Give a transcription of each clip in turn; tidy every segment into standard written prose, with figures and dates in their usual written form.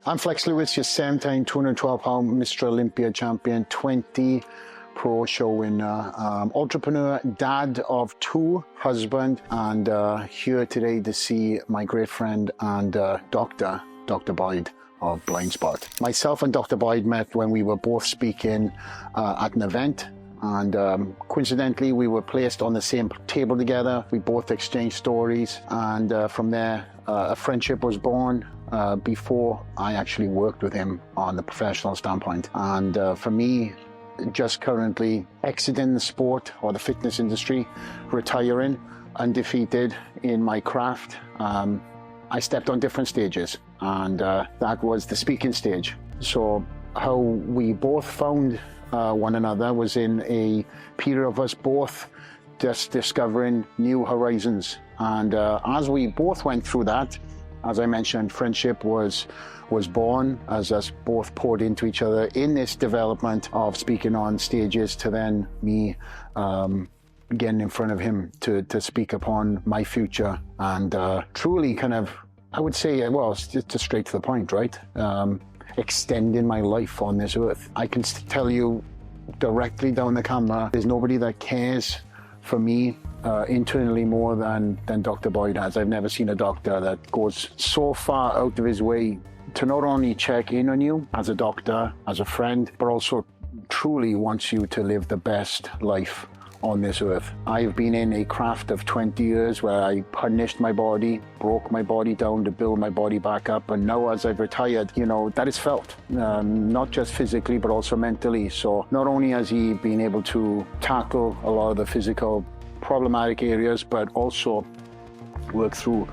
I'm Flex Lewis, your 7-time 212-pound Mr. Olympia champion, 20 pro show winner, entrepreneur, dad of 2, husband, and here today to see my great friend and Dr. Boyd of Blindspot. Myself and Dr. Boyd met when we were both speaking at an event, and coincidentally we were placed on the same table together. We both exchanged stories, and from there a friendship was born before I actually worked with him on the professional standpoint. And for me, just currently exiting the sport or the fitness industry, retiring, undefeated in my craft, I stepped on different stages, and that was the speaking stage. So how we both found one another was in a period of us both just discovering new horizons. And as we both went through that, as I mentioned, friendship was born as us both poured into each other in this development of speaking on stages, to then me getting in front of him to speak upon my future, and truly kind of, I would say, well, it's just straight to the point, right? Extending my life on this earth. I can tell you directly down the camera, there's nobody that cares for me internally more than Dr. Boyd has. I've never seen a doctor that goes so far out of his way to not only check in on you as a doctor, as a friend, but also truly wants you to live the best life on this earth. I've been in a craft of 20 years where I punished my body, broke my body down to build my body back up, and now as I've retired, you know, that is felt, not just physically but also mentally. So not only has he been able to tackle a lot of the physical problematic areas, but also work through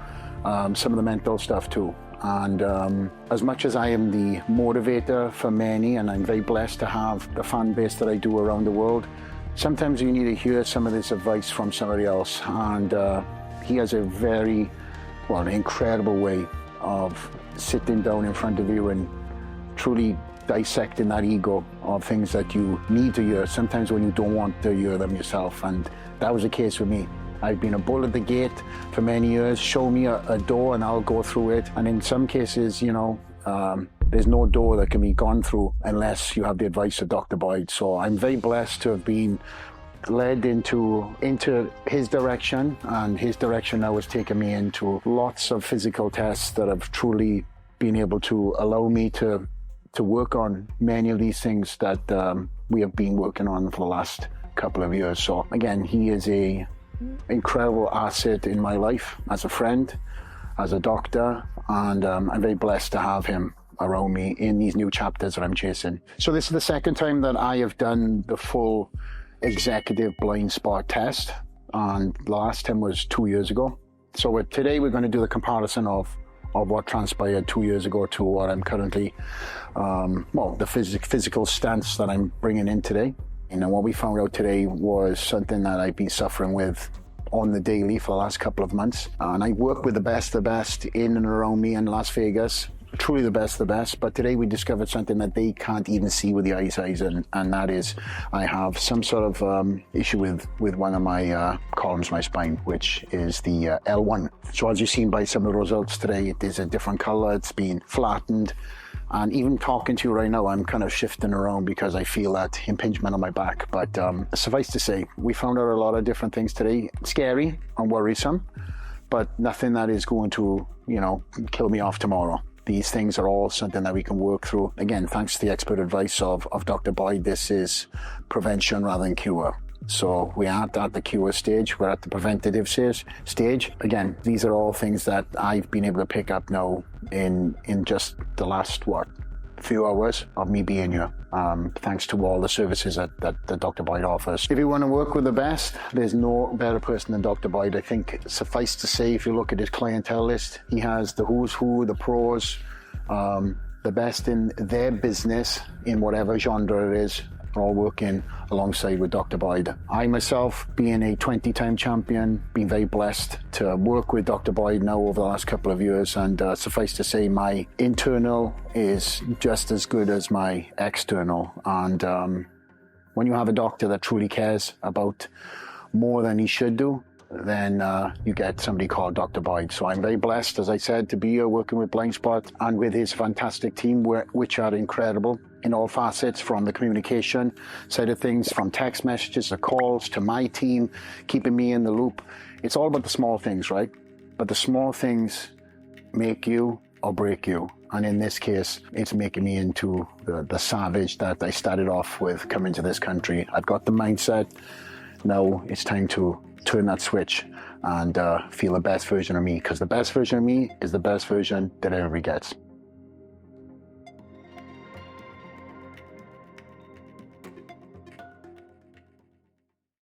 some of the mental stuff too. And as much as I am the motivator for many, and I'm very blessed to have the fan base that I do around the world, sometimes you need to hear some of this advice from somebody else. And he has a very, well, an incredible way of sitting down in front of you and truly dissecting that ego of things that you need to hear, sometimes when you don't want to hear them yourself. And that was the case with me. I've been a bull at the gate for many years. Show me a door and I'll go through it. And in some cases, you know, there's no door that can be gone through unless you have the advice of Dr. Boyd. So I'm very blessed to have been led into his direction, and his direction now has taken me into lots of physical tests that have truly been able to allow me to work on many of these things that we have been working on for the last couple of years. So again, he is a incredible asset in my life as a friend, as a doctor, and I'm very blessed to have him around me in these new chapters that I'm chasing. So this is the second time that I have done the full executive blind spot test, and the last time was 2 years ago. So today we're going to do the comparison of what transpired 2 years ago to what I'm currently, the physical stance that I'm bringing in today. And what we found out today was something that I've been suffering with on the daily for the last couple of months. And I work with the best in and around me in Las Vegas, truly the best of the best. But today we discovered something that they can't even see with the eyes, and that is I have some sort of issue with one of my columns, my spine, which is the L1. So as you've seen by some of the results today, it is a different color. It's been flattened. And even talking to you right now, I'm kind of shifting around because I feel that impingement on my back. But suffice to say, we found out a lot of different things today. Scary and worrisome, but nothing that is going to, you know, kill me off tomorrow. These things are all something that we can work through. Again, thanks to the expert advice of Dr. Boyd, this is prevention rather than cure. So we aren't at the cure stage, we're at the preventative stage. Again, these are all things that I've been able to pick up now in just the last, few hours of me being here, thanks to all the services that Dr. Boyd offers. If you want to work with the best, there's no better person than Dr. Boyd. I think suffice to say, if you look at his clientele list, he has the who's who, the pros, the best in their business in whatever genre it is, all working alongside with Dr. Boyd. I myself, being a 20-time champion, been very blessed to work with Dr. Boyd now over the last couple of years, and suffice to say, my internal is just as good as my external. And when you have a doctor that truly cares about more than he should do, then you get somebody called Dr. Boyd. So I'm very blessed, as I said, to be here working with Blindspot and with his fantastic team, which are incredible in all facets, from the communication side of things, from text messages to calls to my team, keeping me in the loop. It's all about the small things, right? But the small things make you or break you. And in this case, it's making me into the savage that I started off with coming to this country. I've got the mindset. Now it's time to turn that switch and feel the best version of me, because the best version of me is the best version that everybody gets.